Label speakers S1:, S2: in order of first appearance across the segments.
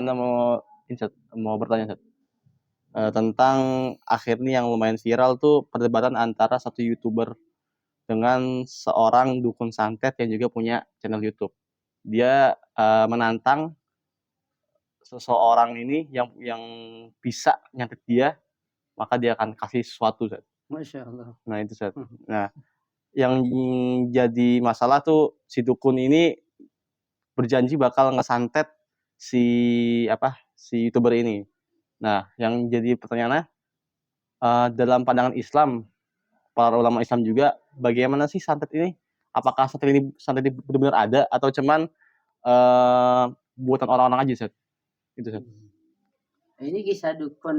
S1: Anda mau bertanya, Seth, tentang akhir ini yang lumayan viral tuh perdebatan antara satu YouTuber dengan seorang dukun santet yang juga punya channel YouTube. Dia menantang seseorang ini yang bisa nyantet dia, maka dia akan kasih sesuatu, Seth.
S2: Masya Allah.
S1: Nah itu, Seth. Nah, yang jadi masalah tuh si dukun ini berjanji bakal ngesantet si YouTuber ini. Nah, yang jadi pertanyaannya, dalam pandangan Islam, para ulama Islam juga, bagaimana sih santet ini? Apakah santet ini benar-benar ada atau cuman buatan orang-orang aja, Seth? Itu, Seth.
S2: Ini kisah dukun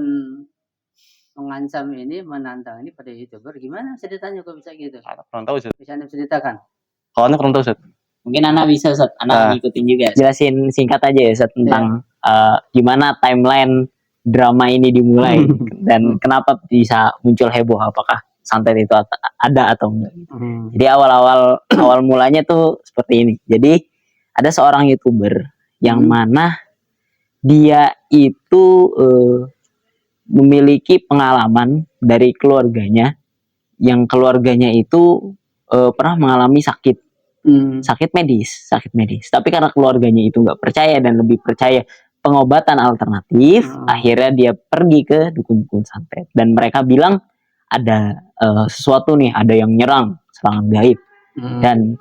S2: mengancam ini, menantang ini pada YouTuber. Gimana ceritanya kok bisa gitu?
S1: Kurang tahu, Seth.
S2: Bisa Anda ceritakan?
S1: Kalau Anda kurang tahu, Seth.
S3: Mungkin Ana bisa, Seth. Ana ngikutin juga. Jelasin singkat aja ya, Seth, tentang gimana timeline drama ini dimulai dan kenapa bisa muncul heboh, apakah santet itu ada atau enggak. Jadi awal mulanya tuh seperti ini. Jadi ada seorang YouTuber yang mana dia itu memiliki pengalaman dari keluarganya, yang keluarganya itu pernah mengalami sakit medis. Tapi karena keluarganya itu nggak percaya dan lebih percaya pengobatan alternatif, akhirnya dia pergi ke dukun-dukun santet dan mereka bilang ada sesuatu nih, ada yang nyerang, serangan gaib. Dan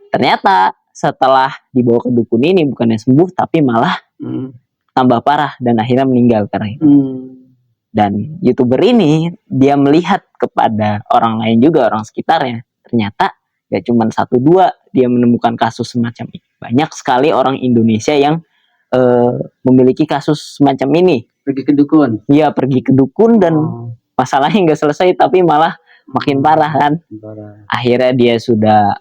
S3: ternyata setelah dibawa ke dukun ini bukannya sembuh tapi malah tambah parah dan akhirnya meninggal karena itu. Dan YouTuber ini dia melihat kepada orang lain juga, orang sekitarnya, ternyata gak cuma 1-2 dia menemukan kasus semacam ini. Banyak sekali orang Indonesia yang memiliki kasus semacam ini.
S2: Pergi ke dukun?
S3: Iya, pergi ke dukun dan masalahnya gak selesai tapi malah makin parah kan. Akhirnya dia sudah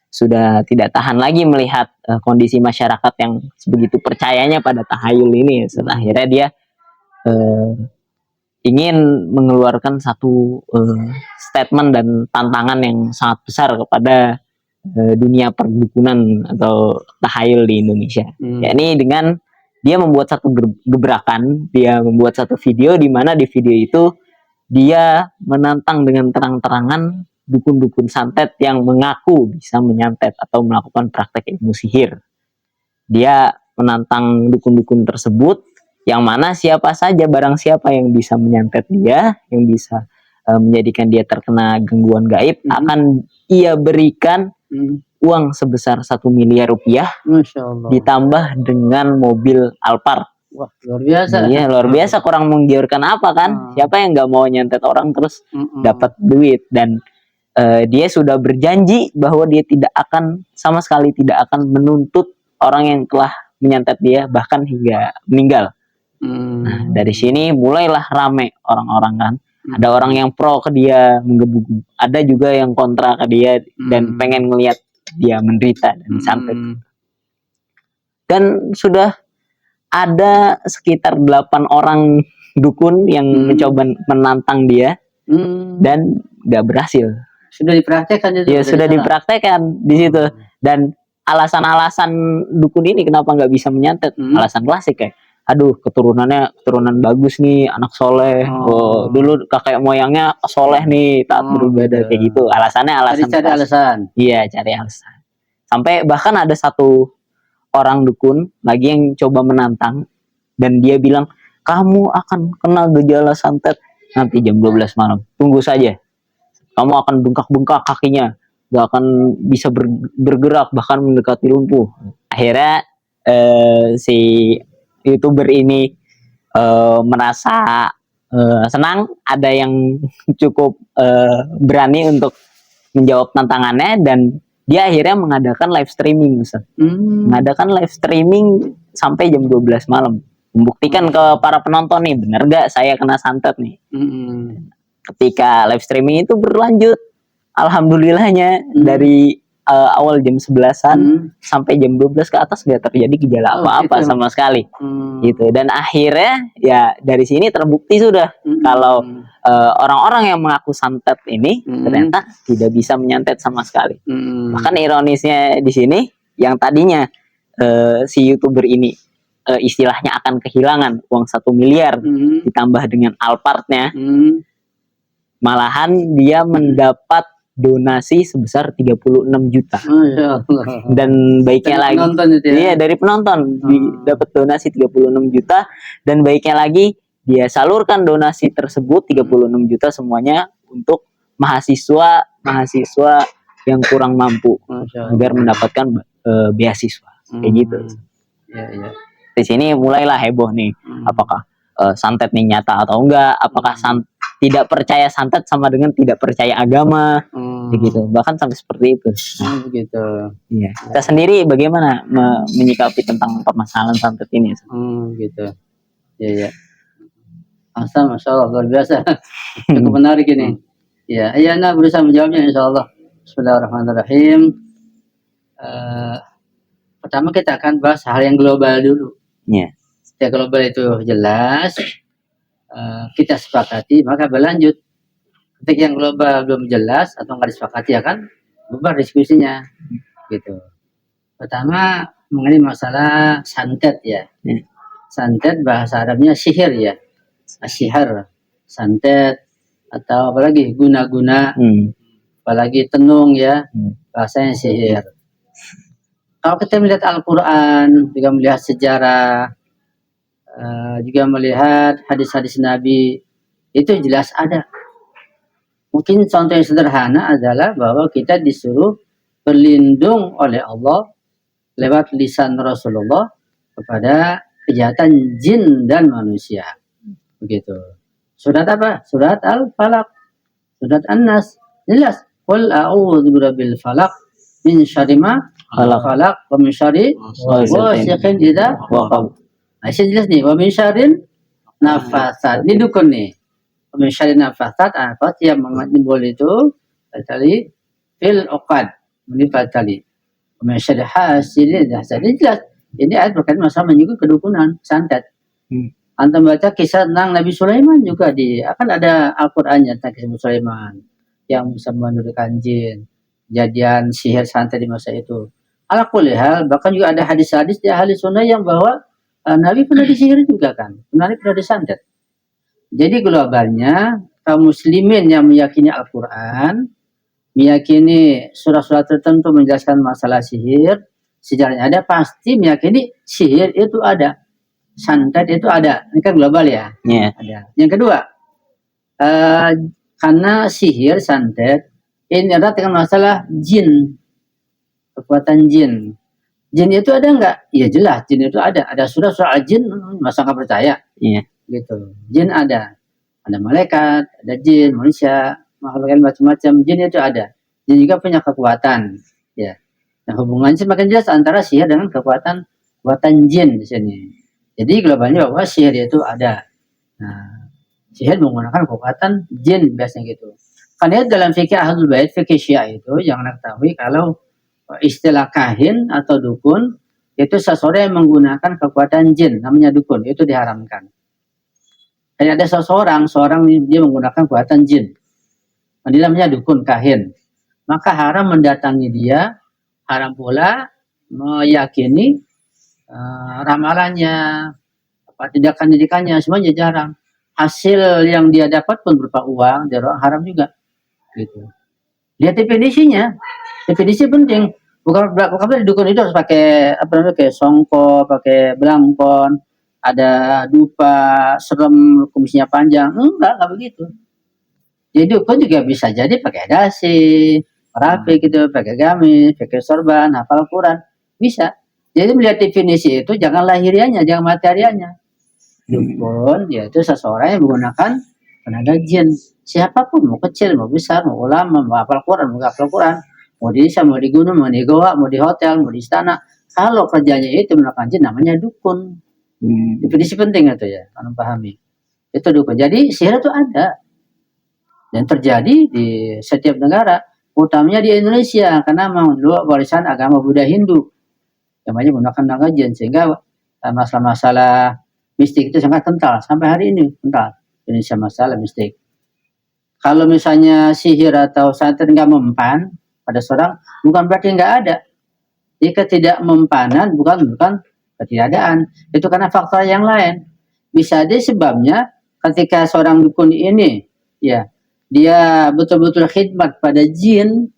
S3: sudah tidak tahan lagi melihat kondisi masyarakat yang begitu percayanya pada tahayul ini. Akhirnya dia ingin mengeluarkan satu statement dan tantangan yang sangat besar kepada dunia perdukunan atau tahayul di Indonesia. Yakni dengan dia membuat satu gebrakan, dia membuat satu video di mana di video itu dia menantang dengan terang-terangan dukun-dukun santet yang mengaku bisa menyantet atau melakukan praktek ilmu sihir. Dia menantang dukun-dukun tersebut, yang mana siapa saja, barang siapa yang bisa menyantet dia, yang bisa menjadikan dia terkena gangguan gaib, akan ia berikan uang sebesar 1 miliar rupiah,
S2: Masya Allah,
S3: ditambah dengan mobil Alphard.
S2: Wah, luar biasa.
S3: Iya, luar biasa. Kurang menggiurkan apa kan? Siapa yang nggak mau nyantet orang terus dapat duit. Dan dia sudah berjanji bahwa dia tidak akan, sama sekali tidak akan menuntut orang yang telah menyantet dia bahkan hingga meninggal. Nah, dari sini mulailah rame orang-orang kan. Ada orang yang pro ke dia, menggebu-gebu. Ada juga yang kontra ke dia dan pengen ngelihat dia menderita dan disantet. Dan sudah ada sekitar 8 orang dukun yang mencoba menantang dia dan gak berhasil.
S2: Sudah dipraktekkan itu?
S3: Ya, sudah dipraktekkan di situ. Dan alasan-alasan dukun ini kenapa nggak bisa menyantet, alasan klasik kayak, aduh keturunan bagus nih, anak soleh, dulu kakek moyangnya soleh nih, taat beribadah, kayak gitu. Alasannya
S2: cari alasan.
S3: Iya, cari alasan. Sampai bahkan ada satu orang dukun lagi yang coba menantang dan dia bilang, kamu akan kena gejala santet nanti jam 12 malam, tunggu saja, kamu akan bengkak-bengkak kakinya, gak akan bisa bergerak, bahkan mendekati lumpuh. Akhirnya si YouTuber ini merasa senang, ada yang cukup berani untuk menjawab tantangannya, dan dia akhirnya mengadakan live streaming, mengadakan live streaming sampai jam 12 malam, membuktikan ke para penonton nih, bener gak saya kena santet nih. Ketika live streaming itu berlanjut, alhamdulillahnya dari awal jam 11-an sampai jam 12 ke atas gak terjadi gejala apa-apa sama sekali. Gitu. Dan akhirnya ya dari sini terbukti sudah kalau orang-orang yang mengaku santet ini ternyata tidak bisa menyantet sama sekali. Bahkan ironisnya di sini, yang tadinya si YouTuber ini istilahnya akan kehilangan uang 1 miliar ditambah dengan Alphardnya, malahan dia mendapat donasi sebesar 36 juta.
S2: Masya Allah.
S3: Dan baiknya
S2: Dari
S3: lagi,
S2: penonton itu ya?
S3: iya dari penonton dapat donasi 36 juta, dan baiknya lagi dia salurkan donasi tersebut 36 juta semuanya untuk mahasiswa yang kurang mampu
S2: Masya Allah.
S3: agar mendapatkan beasiswa kayak gitu.
S2: Iya.
S3: Di sini mulailah heboh nih, apakah santet nih nyata atau enggak, apakah tidak percaya santet sama dengan tidak percaya agama, gitu. Bahkan sampai seperti itu.
S2: Begitu.
S3: Iya. Kita sendiri bagaimana menyikapi tentang permasalahan santet ini?
S2: Gitu. Iya. Masya Allah, luar biasa. Cukup menarik ini. Iya, nah berusaha menjawabnya insya Allah. Bismillahirrahmanirrahim. Pertama kita akan bahas hal yang global dulu.
S3: Iya.
S2: Setelah global itu jelas, kita sepakati, maka berlanjut. Ketika yang global belum jelas atau nggak disepakati, akan bubar diskusinya, gitu. Pertama mengenai masalah santet ya. Santet bahasa Arabnya sihir ya, sihir, santet atau apalagi guna-guna, apalagi tenung ya, bahasanya sihir. Kalau kita melihat Al-Quran, juga melihat sejarah, juga melihat hadis-hadis Nabi, itu jelas ada. Mungkin contoh yang sederhana adalah bahwa kita disuruh berlindung oleh Allah lewat lisan Rasulullah kepada kejahatan jin dan manusia. Begitu. Surat apa? Surat Al-Falaq, surat An-Nas. Jelas. Qul a'udzu birabbil falaq min syarri ma khalaq wa min syarri ghasiqin idza waqab. Masih jelas nih, wa min syarrin nafasat. Ini dukun nih. Misalnya nafasat atau yang menimbul itu tali fil uqad menimpa tali. Misalnya hasilin hasilin jelas. Ini ayat berkaitan masalah menyinggung kedukunan santet. Antum baca kisah tentang Nabi Sulaiman juga akan ada Al-Qur'annya tentang kisah Nabi Sulaiman yang bisa menundukkan jin, kejadian sihir santet di masa itu. Ala kulli hal, bahkan juga ada hadis-hadis di ahli sunnah yang bahwa Nabi pernah disihir juga kan, Nabi pernah disantet. Jadi globalnya kaum muslimin yang meyakini Al-Quran, meyakini surah-surah tertentu menjelaskan masalah sihir, sejarahnya ada, pasti meyakini sihir itu ada, santet itu ada. Ini kan global ya. Ada. Yang kedua, karena sihir, santet ini ada dengan masalah jin, kekuatan jin. Jin itu ada enggak? Iya jelas, jin itu ada. Ada surah-surah jin, masa nggak percaya? Iya. Gitu. Jin ada malaikat, ada jin, manusia, makhluk yang macam-macam. Jin itu ada. Jin juga punya kekuatan, ya. Nah, hubungannya semakin jelas antara sihir dengan kekuatan jin di sini. Jadi globalnya bahwa sihir itu ada. Nah, sihir menggunakan kekuatan jin biasanya gitu. Karena dalam fikih Ahlul Bait, fikih Syiah itu jangan ketahui kalau istilah kahin atau dukun itu seseorang yang menggunakan kekuatan jin, namanya dukun, itu diharamkan. Dan ada seorang dia menggunakan kekuatan jin. Dia namanya dukun, kahin. Maka haram mendatangi dia, haram pula meyakini ramalannya, tindakan-tindakannya, semuanya jarang. Hasil yang dia dapat pun berupa uang, haram juga. Gitu. Lihat definisinya. Definisi penting. Bukan dukun itu harus pakai kayak songko, pakai belangkon, ada dupa, serem, kumisnya panjang. Enggak begitu. Jadi dukun juga bisa jadi pakai dasi, rapi gitu, pakai gamis, pakai sorban, hafal Quran. Bisa. Jadi melihat definisi itu jangan lahirianya, jangan materianya. Dukun yaitu seseorang yang menggunakan tenaga jin. Siapapun, mau kecil, mau besar, mau ulama, mau hafal Quran, mau hafal Quran, mau di desa, mau di gunung, mau di goa, mau di hotel, mau di istana. Kalau kerjanya itu menggunakan jin, namanya dukun. Definisi penting itu ya, anda pahami. Itu dukun. Jadi sihir itu ada dan terjadi di setiap negara, utamanya di Indonesia karena memang dulu warisan agama Buddha Hindu yang banyak menggunakan tenaga jin, sehingga masalah-masalah mistik itu sangat kental sampai hari ini, kental Indonesia masalah mistik. Kalau misalnya sihir atau santet nggak mempan pada seorang, bukan berarti nggak ada. Jadi ketidakmempanan bukan ketiadaan, itu karena faktor yang lain. Bisa jadi sebabnya ketika seorang dukun ini, ya, dia betul-betul khidmat pada jin,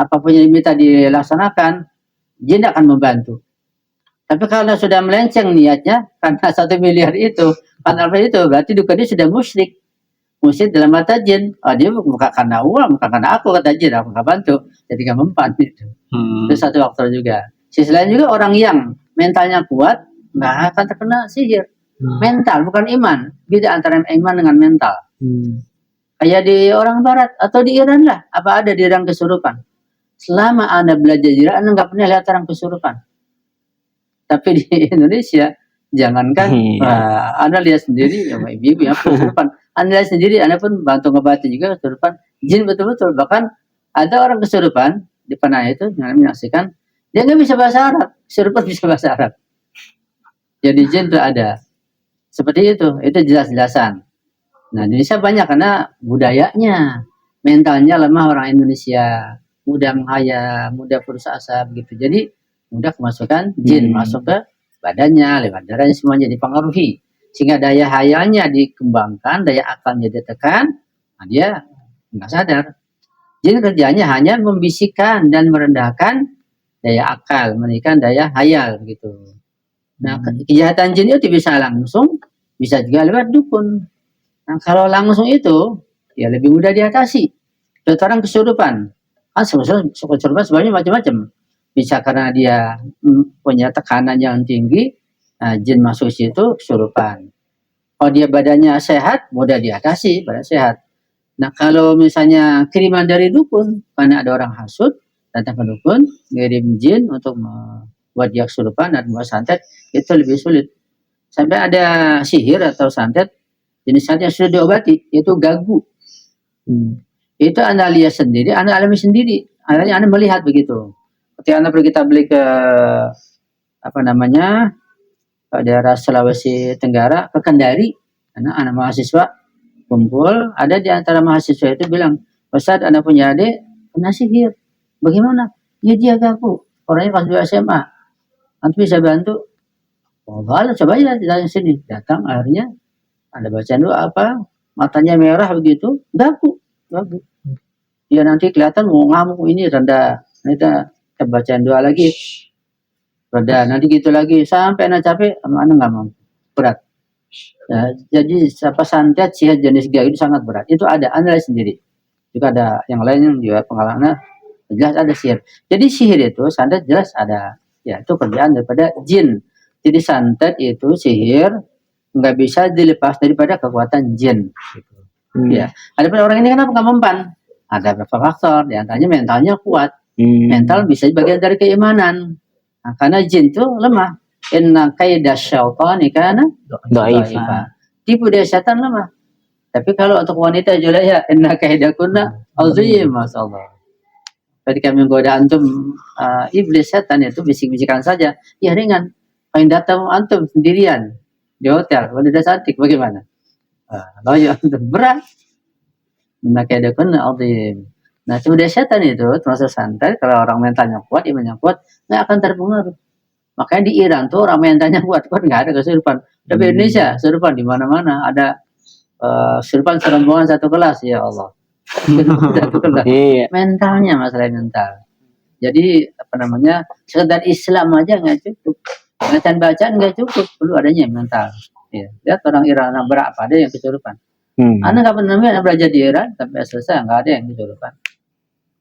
S2: apapun yang diminta dilaksanakan, jin akan membantu. Tapi kalau sudah melenceng niatnya karena 1 miliar itu, karena apa itu, berarti dukun ini sudah musyrik. Musyrik dalam mata jin. Oh, dia bukan karena uang, bukan karena aku, kata jin, aku nggak bantu. Jadi nggak mempan gitu. Itu satu faktor juga. Sisi lain juga orang yang mentalnya kuat nggak akan terkena sihir. Mental bukan iman. Beda antara iman dengan mental. Kayak di orang barat atau di Iran lah. Apa ada di orang kesurupan? Selama Anda belajar di Iran, Anda nggak pernah lihat orang kesurupan. Tapi di Indonesia, jangankan Anda lihat sendiri, ya ibu-ibu yang kesurupan. Anda lihat sendiri, Anda pun bantu ngebantu juga kesurupan. Jin betul-betul. Bahkan ada orang kesurupan di Penang itu yang menyaksikan, dia nggak bisa bahasa Arab, kesurupan bisa bahasa Arab. Jadi jin itu ada. Seperti itu jelas-jelasan. Nah, Indonesia banyak karena budayanya, mentalnya lemah orang Indonesia, mudah menghayal, mudah putus asa begitu. Jadi mudah kemasukan jin masuk ke badannya, lewat darahnya semuanya dipengaruhi. Sehingga daya hayalnya dikembangkan, daya akalnya ditekan, nah dia nggak sadar. Jin kerjanya hanya membisikkan dan merendahkan daya akal, menaikkan daya hayal gitu. Nah, kejahatan jin itu bisa langsung, bisa juga lewat dukun. Nah, kalau langsung itu, ya lebih mudah diatasi. Contoh orang kesurupan. Kan kesurupan sebenarnya macam-macam. Bisa karena dia punya tekanan yang tinggi, nah, jin masuk situ kesurupan. Kalau dia badannya sehat, mudah diatasi, badan sehat. Nah, kalau misalnya kiriman dari dukun, karena ada orang hasut, datang ke dukun, ngirim jin untuk membuat dia kesurupan dan membuat santet, itu lebih sulit. Sampai ada sihir atau santet, jenis santet yang sudah diobati, itu gagu. Itu Anda lihat sendiri, Anda alami sendiri. Anda melihat begitu. Ketika Anda pergi tablik ke, ke daerah Sulawesi Tenggara, ke Kendari, anak mahasiswa kumpul, ada di antara mahasiswa itu bilang, Ustadz, Anda punya adik kena sihir. Bagaimana? Ya dia gagu. Orangnya kelas 2 SMA. Nanti bisa bantu. Oh, boleh, coba aja datang sini. Datang, akhirnya Anda baca doa apa, matanya merah begitu, gagu. Ya nanti kelihatan mau ngamuk ini renda. Kita bacaan doa lagi. Reda, nanti gitu lagi. Sampai Anda capek, Anda nggak mampu. Berat. Ya, jadi santet sihir jenis gagu itu sangat berat. Itu ada, Anda lihat sendiri. Juga ada yang lain yang juga pengalaman jelas ada sihir. Jadi sihir itu santet jelas ada. Ya itu kerjaan daripada jin. Jadi santet itu sihir nggak bisa dilepas daripada kekuatan jin. Gitu. Ya. Ada orang ini kenapa nggak mempan? Ada beberapa faktor. Di antaranya mentalnya kuat. Mental bisa bagian dari keimanan. Nah, karena jin itu lemah. Inna kaidah syaitani kana dha'ifa. Tipu daya setan lemah. Tapi kalau untuk wanita julaya, inna kaidakunna azim, masyaallah. Ketika menggoda antum iblis setan itu bisik-bisikan saja, ya ringan. Paling datang antum sendirian di hotel, wanita cantik bagaimana? Lalu antum berat. Inna kaidakunna azim. Nah, tipu daya setan itu termasuk santet. Kalau orang mentalnya kuat, imannya kuat, nggak akan terpengaruh. Makanya di Iran tuh orang mentalnya kuat nggak ada kesurupan. Tapi Indonesia kesurupan di mana-mana ada. Kesurupan rombongan satu kelas, ya Allah. Satu kelas. Mentalnya masalah mental. Jadi sekedar Islam aja nggak cukup. Bacaan nggak cukup, perlu adanya mental. Ya. Lihat orang Iran berapa ada yang kesurupan. Anda nggak pernah belajar di Iran sampai selesai nggak ada yang kesurupan.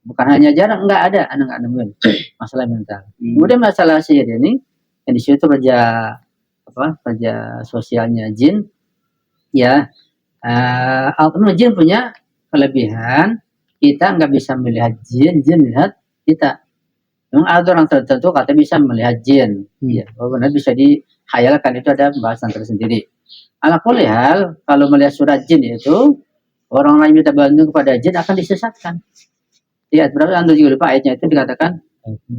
S2: Bukan hanya jarang, nggak ada, Anda nggak nemuin masalah mental. Kemudian masalah sihir ini, yang di situ kerja sosialnya jin, ya. Jin punya kelebihan, kita nggak bisa melihat jin melihat kita. Memang ada orang tertentu katanya bisa melihat jin, ya, benar bisa dihayalkan, itu ada pembahasan tersendiri. Ala kulli hal, kalau melihat surat jin itu, orang lain minta bantu kepada jin akan disesatkan. Lihat berapa Anda juga lupa ayatnya itu dikatakan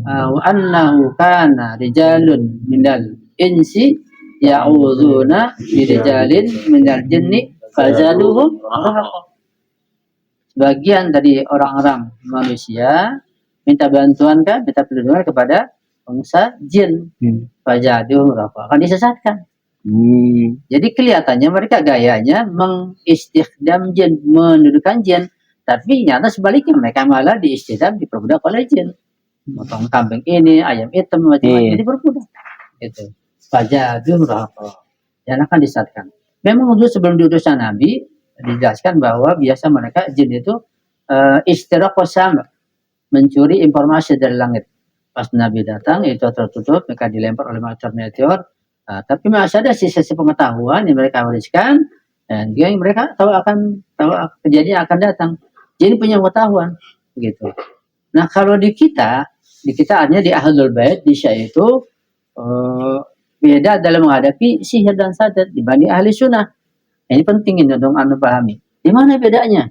S2: wa annahu kana rijalun minal insi ya'udzuna birijalin minal jinni fazaduhum rahaqa. Sebagian dari orang-orang manusia minta bantuan minta perlindungan kepada bangsa jin. Fajadu rafa, akan disesatkan. Jadi kelihatannya mereka gayanya mengistikhdam jin, mendudukkan jin, tapi nyata sebaliknya mereka malah diistikhdam, diperbudak oleh jin. Potong kambing ini, ayam hitam, macam-macam diperbudak. Itu. Fajadu rafa, dan akan disesatkan. Memang dulu sebelum diutusan Nabi dijelaskan bahwa biasa mereka jin itu istiraqus sama, mencuri informasi dari langit. Pas Nabi datang itu tertutup, mereka dilempar oleh meteor. Tapi masih ada sisa-sisa pengetahuan yang mereka wariskan, dan yang mereka tahu kejadian akan datang. Jadi punya pengetahuan begitu. Nah kalau di kita artinya di Ahlul Bait di Syiah itu beda dalam menghadapi sihir dan santet dibanding ahli sunnah. Ini penting ini dong Anda pahami. Di mana bedanya?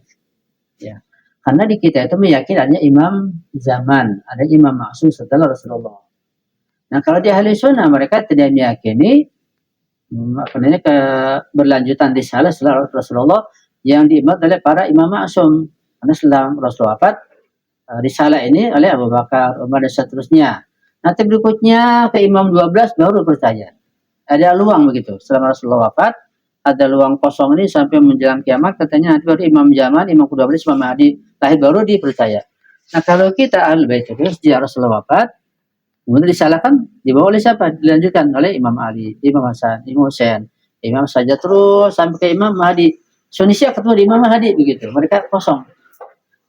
S2: Ya, karena di kita itu meyakini adanya imam zaman, ada imam maksum setelah Rasulullah. Nah kalau di ahli sunnah mereka tidak meyakini berlanjutan risalah setelah Rasulullah yang diimam oleh para imam maksum. Karena setelah Rasulullah wafat, risalah ini oleh Abu Bakar, Umar dan seterusnya. Nanti berikutnya ke imam 12 baru percaya. Ada luang begitu. Selama Rasulullah wafat, ada luang kosong ini sampai menjelang kiamat, katanya nanti baru imam zaman, imam ke-12, Imam Mahdi lahir baru dipercaya. Nah kalau kita Ahlul Bait itu sejak Rasulullah wafat, kemudian disalahkan, dibawa oleh siapa? Dilanjutkan oleh Imam Ali, Imam Hasan, Imam Hussein, Imam saja terus sampai ke Imam Mahdi. Indonesia ketemu di Imam Mahdi begitu. Mereka kosong.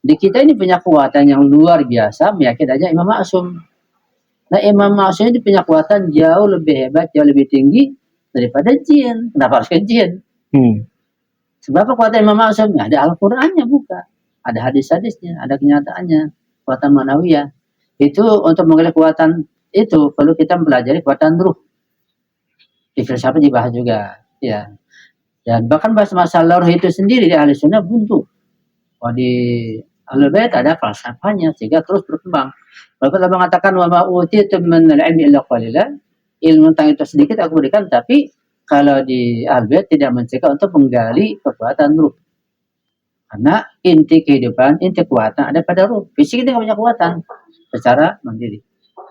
S2: Di kita ini punya kekuatan yang luar biasa, meyakini adanya Imam Maksum. Nah Imam Maksum ini punya kekuatan jauh lebih hebat, jauh lebih tinggi daripada jin. Kenapa harus ke jin? Sebab kekuatan Imam Maksum ada Al-Qur'annya bukan. Ada hadis-hadisnya, ada kenyataannya, kekuatan manawiyah. Itu untuk mengenai kekuatan itu perlu kita mempelajari kekuatan ruh. Di filsafat dibahas juga, ya. Dan bahkan bahas masalah ruh itu sendiri di ahli sunnah buntu. Di Ahlul Bait ada falsafahnya sehingga terus berkembang. Kalau kita mengatakan wa ma utitu min al-ilmi illa qalila, ilmu tentang itu sedikit aku berikan, tapi kalau di Ahlul Bait tidak mencegah untuk menggali kekuatan ruh. Karena inti kehidupan, inti kekuatan ada pada ruh. Fisik itu tidak punya kekuatan secara mandiri.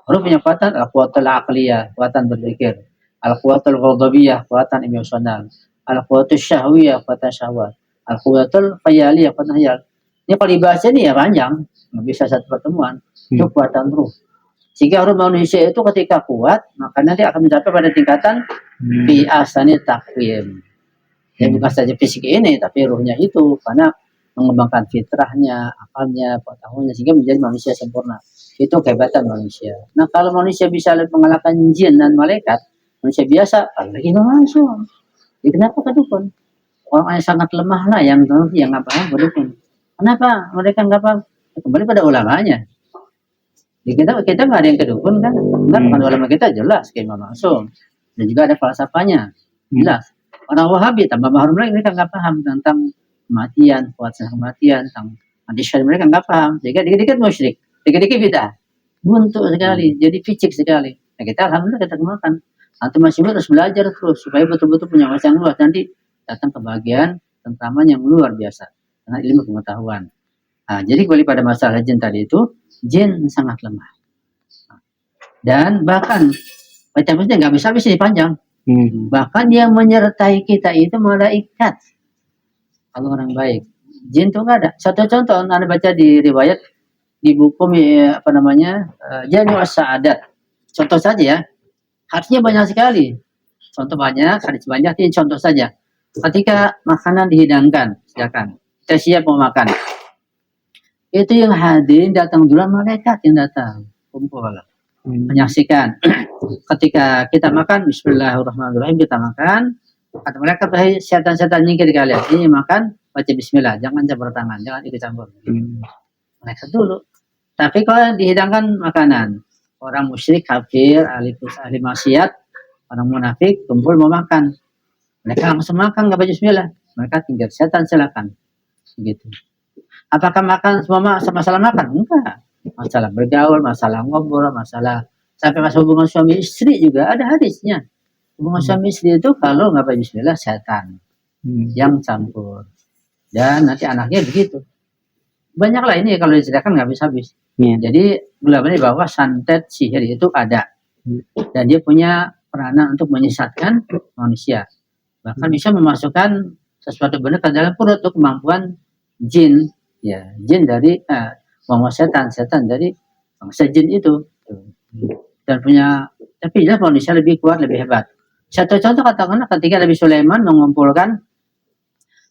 S2: Ruh punya kekuatan al-quwatul aqliyah, kekuatan berpikir, al-quwatul ghadabiyah, kekuatan emosional, al-quwatul syahwiyah, kekuatan syahwat, al-quwatul khayaliyah, kekuatan khayal. Ini kalau dibahas ini ya panjang, nggak bisa satu pertemuan. Itu kekuatan ruh. Sehingga ruh manusia itu ketika kuat, maka nanti akan mencapai pada tingkatan fi ahsani taqwim. Ya bukan saja fisik ini, tapi ruhnya itu karena mengembangkan fitrahnya, akalnya, pengetahuannya sehingga menjadi manusia sempurna. Itu kehebatan manusia. Nah kalau manusia bisa mengalahkan jin dan malaikat, manusia biasa, apalagi langsung. Jadi kenapa ke dukun? Orang yang sangat lemah lah yang nggak paham ke dukun. Kenapa mereka nggak paham? Kembali pada ulamanya. Di kita nggak ada yang ke dukun kan? Enggak, bukan ulama kita jelas skema langsung. Dan juga ada falsafahnya, jelas. Orang Wahabi tambah mahrum lagi mereka nggak paham tentang kematian, kuasa kematian, tentang hadis mereka nggak paham. Sehingga dikit-dikit musyrik, dikit-dikit bid'ah. Buntu sekali, jadi picik sekali. Nah kita alhamdulillah kita kembangkan. Antum masih harus belajar terus supaya betul-betul punya wawasan yang luas. Nanti datang ke bagian tentaman yang luar biasa. Karena ilmu pengetahuan. Nah, jadi kembali pada masalah jin tadi itu, jin sangat lemah. Dan bahkan macam-macamnya nggak bisa habis ini panjang. Bahkan yang menyertai kita itu malaikat. Kalau orang baik, jin itu nggak ada. Satu contoh, Anda baca di riwayat di buku Jami'us Sa'adat. Contoh saja ya. Hadisnya banyak sekali. Contoh banyak, hadis banyak. Ini contoh saja. Ketika makanan dihidangkan, silakan. Kita siap mau makan. Itu yang hadir datang duluan malaikat yang datang. Kumpul. Menyaksikan. Ketika kita makan, bismillahirrahmanirrahim, kita makan. Kata malaikat, setan-setan nyingkir kalian. Ini makan, baca bismillah. Jangan campur tangan, jangan ikut campur. Malaikat dulu. Tapi kalau dihidangkan makanan, orang musyrik, kafir, ahli maksiat, orang munafik, kumpul mau makan. Mereka langsung makan, nggak baca bismillah. Mereka tinggal setan, silakan. Begitu. Apakah makan semua masalah makan? Enggak. Masalah bergaul, masalah ngobrol, masalah sampai masalah hubungan suami istri juga ada hadisnya. Hubungan suami istri itu kalau nggak baca bismillah setan yang campur. Dan nanti anaknya begitu. Banyak lah ini kalau diceritakan nggak habis-habis.
S3: Iya.
S2: Jadi globally bahwa santet sihir itu ada dan dia punya peranan untuk menyesatkan manusia, bahkan bisa memasukkan sesuatu benda ke dalam perut untuk kemampuan jin, ya jin dari bangsa setan dari bangsa jin itu, dan punya, tapi jelas manusia lebih kuat, lebih hebat. Satu contoh katakanlah ketika Nabi Sulaiman mengumpulkan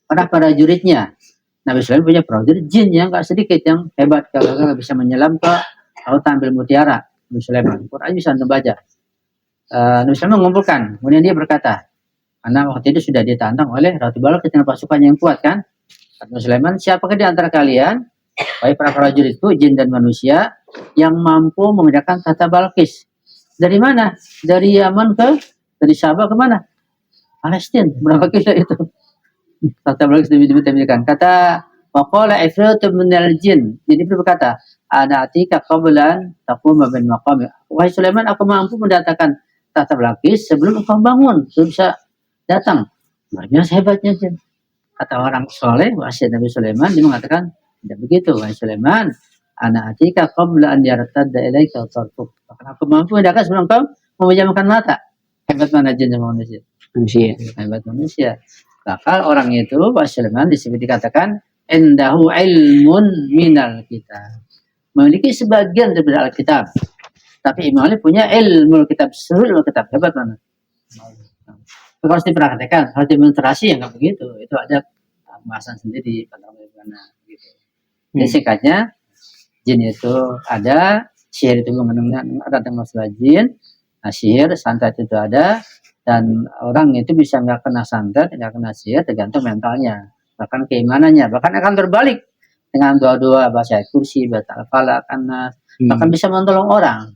S2: para juridnya. Nabi Sulaiman punya prajurit jin yang nggak sedikit, yang hebat, kalau bisa menyelam ke lautan ambil mutiara. Nabi Sulaiman, Quran bisa antum baca. Nabi Sulaiman mengumpulkan, kemudian dia berkata, karena waktu itu sudah ditantang oleh Ratu Balqis dengan pasukan yang kuat kan. Nabi Sulaiman, siapakah di antara kalian, baik para prajuritku, jin dan manusia, yang mampu memindahkan tahta Balqis? Dari mana? Dari Yaman dari Sabah ke mana? Palestina. Berapa kilo itu? Tahta Balqis dimindahkan. Kata waqala ifritun minal jin. Jadi dia berkata, ana atika qablan taquma min maqami. Wahai Sulaiman, aku mampu mendatangkan tahta Balqis sebelum engkau bangun, sebelum bisa datang. Luar biasa hebatnya jin. Kata orang soleh, wasiat Nabi Sulaiman, dia mengatakan, tidak begitu, wahai Sulaiman, ana atika qabla an yartadda ilaika tarfuk. Aku mampu mendatangkan sebelum engkau memejamkan mata. Hebat mana jin sama manusia?
S3: Manusia.
S2: Hebat manusia. Bakal orang itu, wahai Sulaiman, disebut dikatakan, indahu ilmun minal kitab. Memiliki sebagian dari Alkitab. Tapi Imam Ali punya ilmu kitab, seluruh kitab. Hebat mana? Itu harus diperhatikan, harus demonstrasi, ya nggak begitu. Itu ada bahasan sendiri pada bagaimana gitu. Jadi singkatnya, jin itu ada, sihir itu mengandung ada masalah jin, nah, sihir, santet itu ada, dan orang itu bisa nggak kena santet, nggak kena sihir, tergantung mentalnya, bahkan keimanannya, bahkan akan terbalik dengan doa-doa, baca kursi, baca al-falaq, anas, bahkan bisa menolong orang.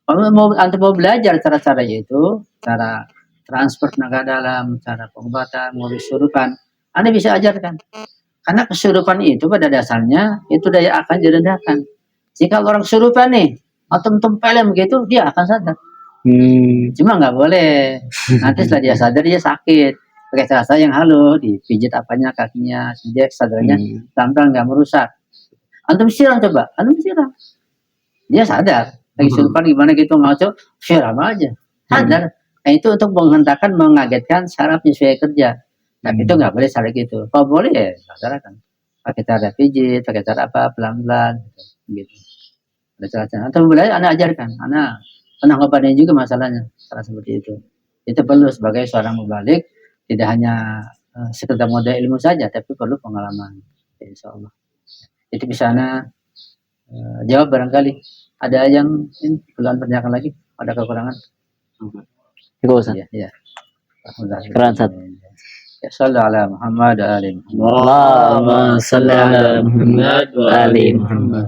S2: Kalau mau belajar cara-cara itu, cara transfer tenaga dalam, cara pengobatan, modus kesurupan, Anda bisa ajarkan. Karena kesurupan itu pada dasarnya itu daya akan direndahkan. Jika orang kesurupan nih, atau tempelem gitu, dia akan sadar. Cuma nggak boleh. Nanti setelah dia sadar dia sakit. Pakai cara yang halus, dipijit apanya kakinya, dia sadarnya pelan-pelan nggak merusak. Antum siram coba, antum siram. Dia sadar. Lagi kesurupan gimana gitu ngaco, siram aja. Sadar. Nah, itu untuk menghentakkan, mengagetkan sarafnya supaya kerja. Tapi itu nggak boleh cara gitu. Kalau boleh ya laksanakan. Pakai cara pijit, pakai cara apa, pelan-pelan gitu. Ada cara-cara. Atau boleh Anda ajarkan. Anda pernah ngobatin juga masalahnya, cara seperti itu. Itu perlu sebagai seorang mubalik, tidak hanya sekedar modal ilmu saja, tapi perlu pengalaman. Insya Allah. Itu bisa Anda jawab barangkali. Ada yang perlu Anda tanyakan lagi? Ada kekurangan?
S3: Enggak usah.
S2: Ya.
S3: Keren, Ustaz.
S2: Ya, sallallahu ala Muhammad wa ali Muhammad.
S3: Allahumma salli ala Muhammad wa ali Muhammad.